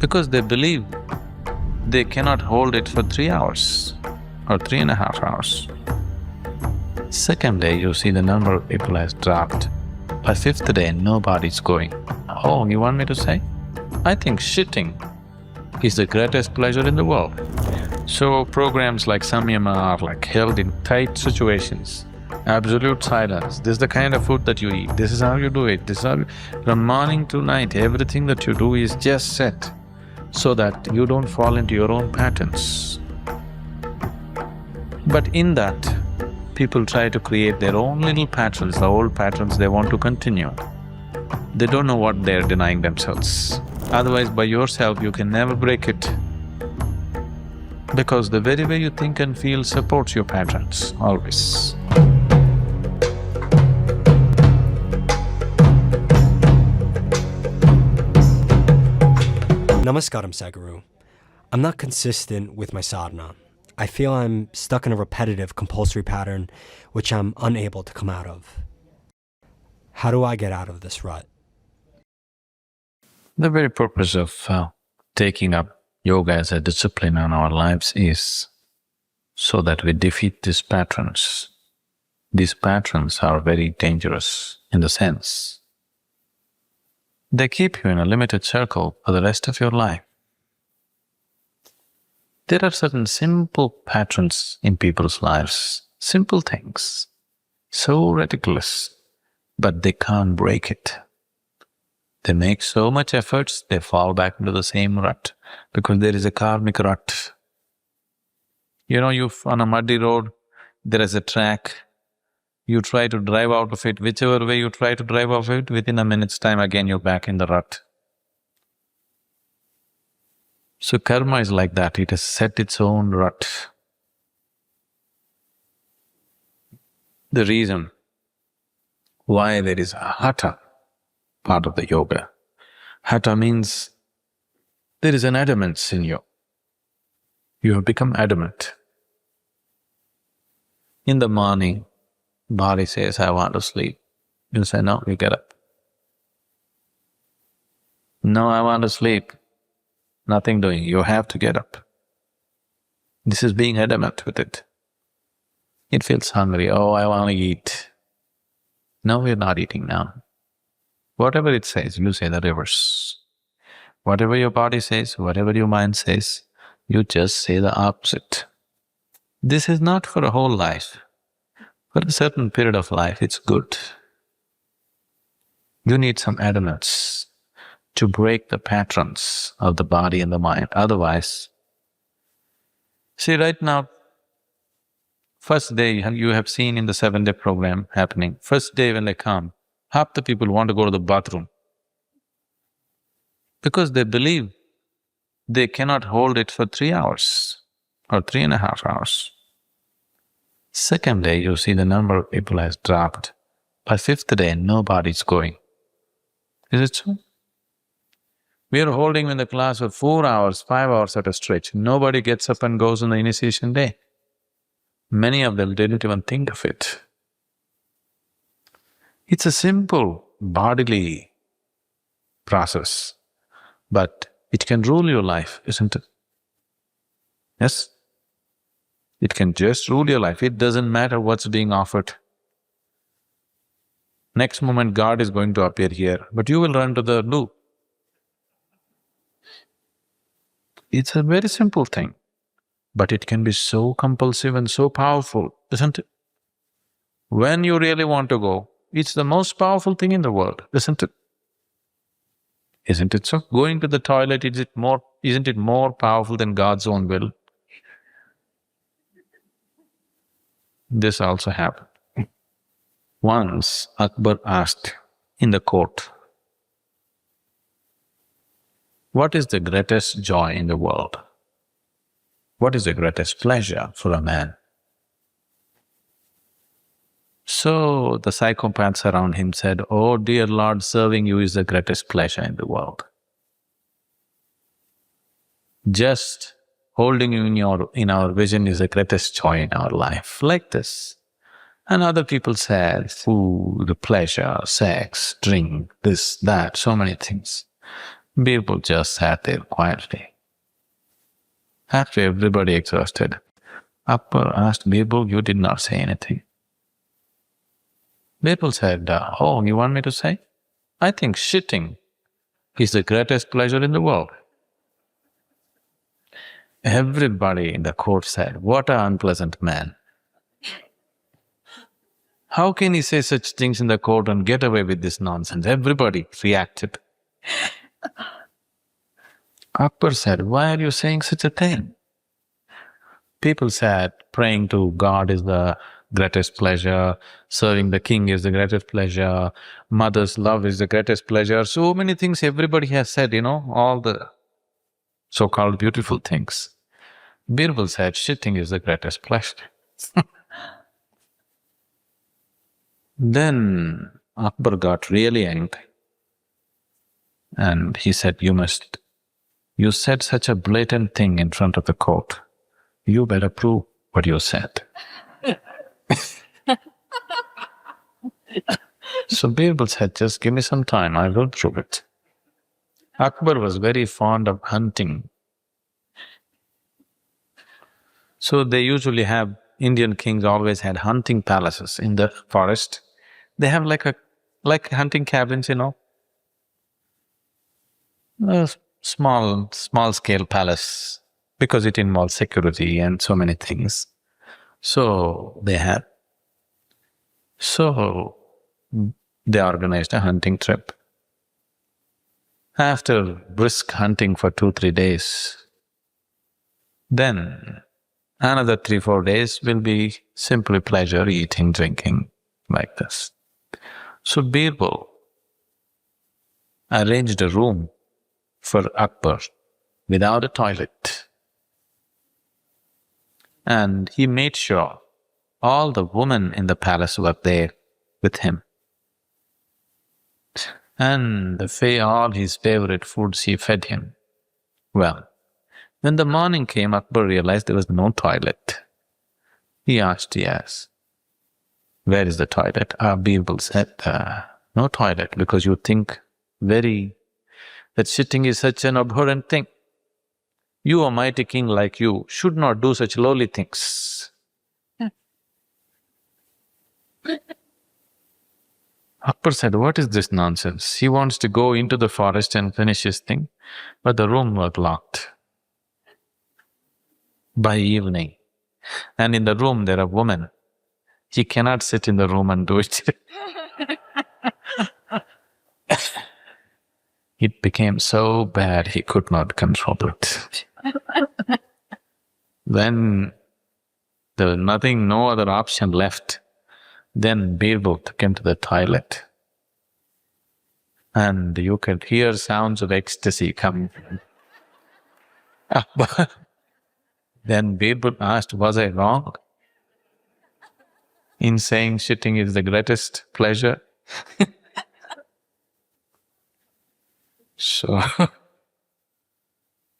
because they believe they cannot hold it for 3 hours or 3.5 hours. Second day, you see the number of people has dropped. By fifth day, nobody's going. Oh, you want me to say? I think shitting is the greatest pleasure in the world. So programs like Samyama are like held in tight situations, absolute silence. This is the kind of food that you eat, this is how you do it, this is how you… From morning to night, everything that you do is just set so that you don't fall into your own patterns. But in that, people try to create their own little patterns, the old patterns they want to continue. They don't know what they're denying themselves. Otherwise, by yourself, you can never break it. Because the very way you think and feel supports your patterns, always. Namaskaram, Sadhguru. I'm not consistent with my sadhana. I feel I'm stuck in a repetitive, compulsory pattern which I'm unable to come out of. How do I get out of this rut? The very purpose of taking up yoga as a discipline in our lives is so that we defeat these patterns. These patterns are very dangerous in the sense they keep you in a limited circle for the rest of your life. There are certain simple patterns in people's lives, simple things, so ridiculous, but they can't break it. They make so much efforts, they fall back into the same rut because there is a karmic rut. You know, on a muddy road, there is a track. You try to drive out of it, whichever way you try to drive out of it, within a minute's time again you're back in the rut. So karma is like that, it has set its own rut. The reason why there is a hatha part of the yoga. Hatha means there is an adamance in you. You have become adamant. In the morning, body says, I want to sleep. You say, no, you get up. No, I want to sleep. Nothing doing, you have to get up. This is being adamant with it. It feels hungry, oh, I want to eat. No, we're not eating now. Whatever it says, you say the reverse. Whatever your body says, whatever your mind says, you just say the opposite. This is not for a whole life. For a certain period of life, it's good. You need some adamance to break the patterns of the body and the mind, otherwise… See, right now, first day you have seen in the 7-day program happening, first day when they come, half the people want to go to the bathroom because they believe they cannot hold it for 3 hours or 3.5 hours. Second day, you see the number of people has dropped. By fifth day, nobody's going. Is it so? We are holding in the class for 4 hours, 5 hours at a stretch. Nobody gets up and goes on the initiation day. Many of them didn't even think of it. It's a simple bodily process, but it can rule your life, isn't it? Yes? It can just rule your life, it doesn't matter what's being offered. Next moment God is going to appear here, but you will run to the loo. It's a very simple thing, but it can be so compulsive and so powerful, isn't it? When you really want to go, it's the most powerful thing in the world, isn't it? Isn't it so? Going to the toilet, isn't it more powerful than God's own will? This also happened. Once Akbar asked in the court, what is the greatest joy in the world? What is the greatest pleasure for a man? So the psychopaths around him said, oh dear Lord, serving you is the greatest pleasure in the world. Just holding you in our vision is the greatest joy in our life, like this. And other people said, food, pleasure, sex, drink, this, that, so many things. Birbal just sat there quietly. After everybody exhausted, Akbar asked Birbal, "You did not say anything." Birbal said, "Oh, you want me to say? I think shitting is the greatest pleasure in the world." Everybody in the court said, "What an unpleasant man. How can he say such things in the court and get away with this nonsense?" Everybody reacted. Akbar said, "Why are you saying such a thing?" People said, "Praying to God is the greatest pleasure, serving the king is the greatest pleasure, mother's love is the greatest pleasure." So many things everybody has said, all the so-called beautiful things. Birbal said, "Shitting is the greatest pleasure." Then Akbar got really angry and he said, You said such a blatant thing in front of the court. You better prove what you said." So Birbal said, "Just give me some time, I will prove it." Akbar was very fond of hunting. So they usually have, Indian kings always had hunting palaces in the forest. They have like hunting cabins, a small scale palace, because it involves security and so many things. So they had. So they organized a hunting trip. After brisk hunting for 2-3 days, then another 3-4 days will be simply pleasure, eating, drinking, like this. So Birbal arranged a room for Akbar without a toilet. And he made sure all the women in the palace were there with him. And all his favorite foods he fed him. Well, when the morning came, Akbar realized there was no toilet. He asked, "Yes, where is the toilet?" Birbal said, "No toilet, because you think that shitting is such an abhorrent thing. You, a mighty king like you, should not do such lowly things." Akbar said, "What is this nonsense?" He wants to go into the forest and finish his thing, but the room was locked. By evening, and in the room there are women. He cannot sit in the room and do it. It became so bad he could not control it. Then there was no other option left. Then Birbal took him to the toilet. And you could hear sounds of ecstasy coming from Akbar. Then Birbal asked, "Was I wrong in saying shitting is the greatest pleasure?"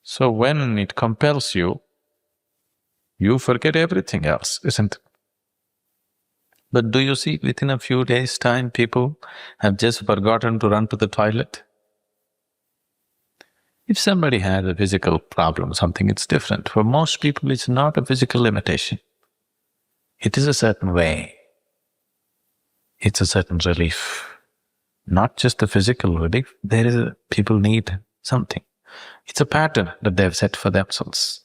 So when it compels you, you forget everything else, isn't it? But do you see, within a few days' time, people have just forgotten to run to the toilet? If somebody has a physical problem, something, it's different. For most people, it's not a physical limitation. It is a certain way. It's a certain relief. Not just the physical relief, people need something. It's a pattern that they've set for themselves.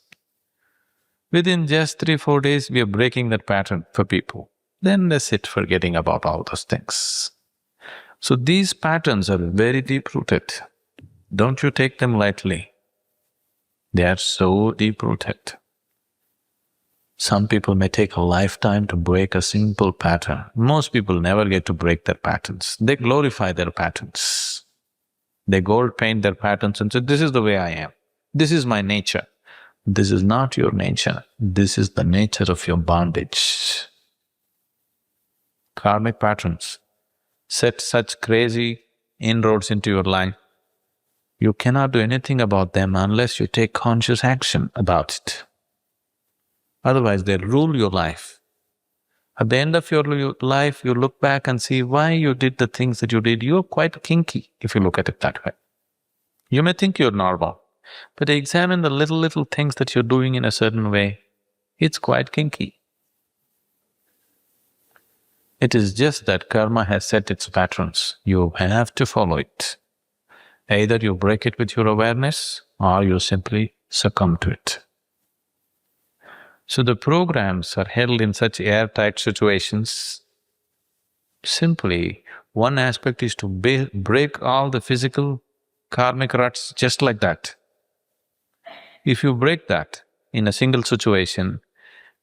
Within just 3-4 days, we are breaking that pattern for people. Then they sit forgetting about all those things. So these patterns are very deep-rooted. Don't you take them lightly. They are so deep-rooted. Some people may take a lifetime to break a simple pattern. Most people never get to break their patterns. They glorify their patterns. They gold paint their patterns and say, "This is the way I am. This is my nature." This is not your nature. This is the nature of your bondage. Karmic patterns set such crazy inroads into your life. You cannot do anything about them unless you take conscious action about it. Otherwise, they'll rule your life. At the end of your life, you look back and see why you did the things that you did. You're quite kinky if you look at it that way. You may think you're normal, but examine the little things that you're doing in a certain way. It's quite kinky. It is just that karma has set its patterns. You have to follow it. Either you break it with your awareness or you simply succumb to it. So the programs are held in such airtight situations. Simply, one aspect is to break all the physical karmic ruts just like that. If you break that in a single situation,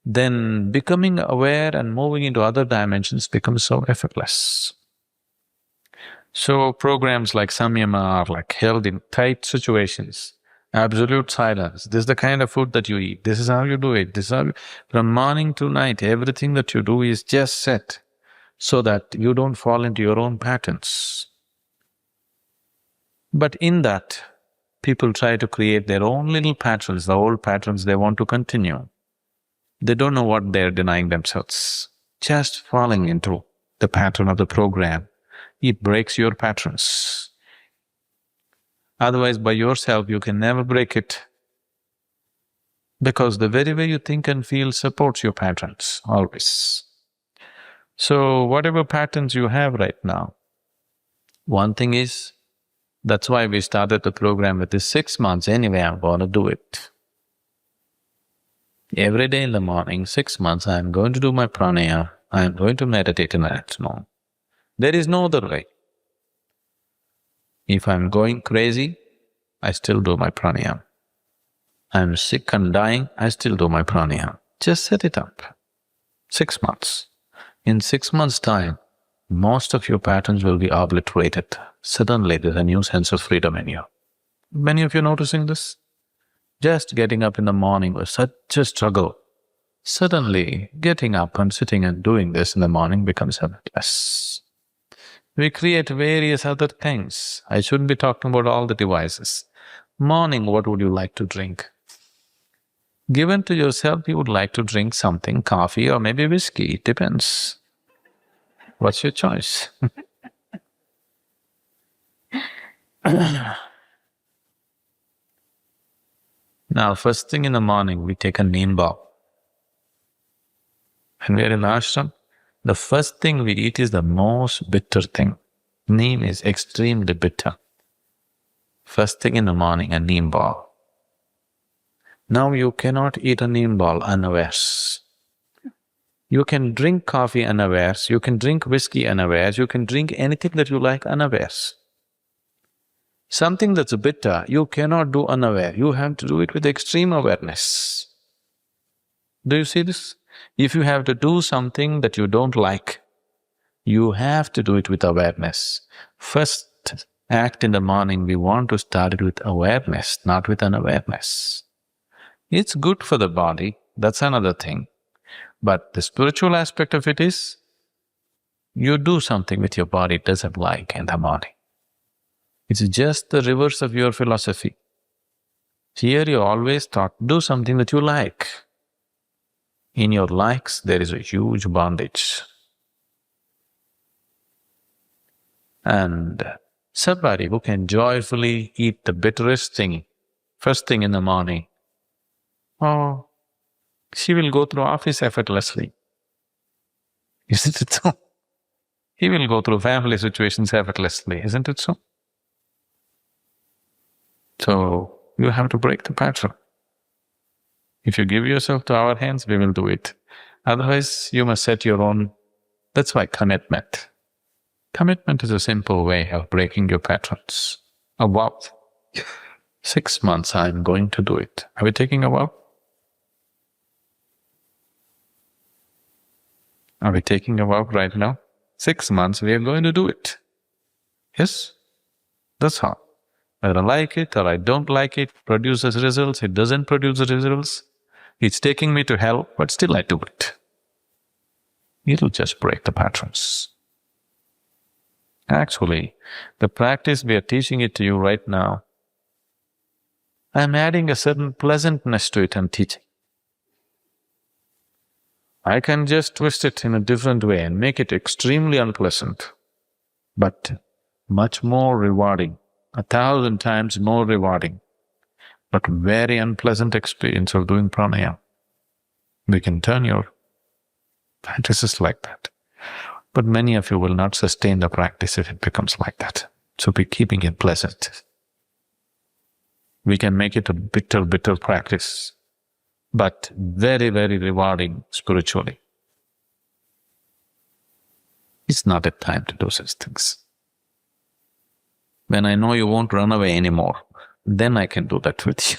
then becoming aware and moving into other dimensions becomes so effortless. So programs like Samyama are like held in tight situations, absolute silence. This is the kind of food that you eat, this is how you do it, this is how from morning to night, everything that you do is just set so that you don't fall into your own patterns. But in that, people try to create their own little patterns, the old patterns they want to continue. They don't know what they're denying themselves. Just falling into the pattern of the program, it breaks your patterns. Otherwise, by yourself, you can never break it. Because the very way you think and feel supports your patterns, always. So, whatever patterns you have right now, one thing is, that's why we started the program with this 6 months anyway, I'm gonna do it. Every day in the morning, 6 months, I'm going to do my pranayama, I'm going to meditate in the afternoon. There is no other way. If I'm going crazy, I still do my pranayama. I'm sick and dying, I still do my pranayama. Just set it up. 6 months. In 6 months' time, most of your patterns will be obliterated. Suddenly there's a new sense of freedom in you. Many of you noticing this? Just getting up in the morning was such a struggle. Suddenly, getting up and sitting and doing this in the morning becomes effortless. We create various other things. I shouldn't be talking about all the devices. Morning, what would you like to drink? Given to yourself, you would like to drink something, coffee or maybe whiskey, it depends. What's your choice? Now, first thing in the morning, we take a neem bath. When we are in ashram, the first thing we eat is the most bitter thing. Neem is extremely bitter. First thing in the morning, a neem ball. Now you cannot eat a neem ball unawares. You can drink coffee unawares, you can drink whiskey unawares, you can drink anything that you like unawares. Something that's bitter, you cannot do unaware, you have to do it with extreme awareness. Do you see this? If you have to do something that you don't like, you have to do it with awareness. First act in the morning, we want to start it with awareness, not with unawareness. It's good for the body, that's another thing. But the spiritual aspect of it is, you do something with your body it doesn't like in the morning. It's just the reverse of your philosophy. Here you're always taught, do something that you like. In your likes, there is a huge bondage. And somebody who can joyfully eat the bitterest thing, first thing in the morning, oh, she will go through office effortlessly. Isn't it so? He will go through family situations effortlessly, isn't it so? So, you have to break the pattern. If you give yourself to our hands, we will do it. Otherwise, you must set your own… That's why commitment. Commitment is a simple way of breaking your patterns. A vow. 6 months I am going to do it. Are we taking a vow? Are we taking a vow right now? 6 months we are going to do it. Yes? That's how. Whether I like it or I don't like it, produces results, it doesn't produce results, it's taking me to hell, but still I do it. It'll just break the patterns. Actually, the practice we are teaching it to you right now, I'm adding a certain pleasantness to it and teaching. I can just twist it in a different way and make it extremely unpleasant, but much more rewarding 1,000 times more rewarding, but very unpleasant experience of doing pranayama. We can turn your fantasies like that. But many of you will not sustain the practice if it becomes like that. So be keeping it pleasant. We can make it a bitter practice, but very rewarding spiritually. It's not a time to do such things. When I know you won't run away anymore, then I can do that with you.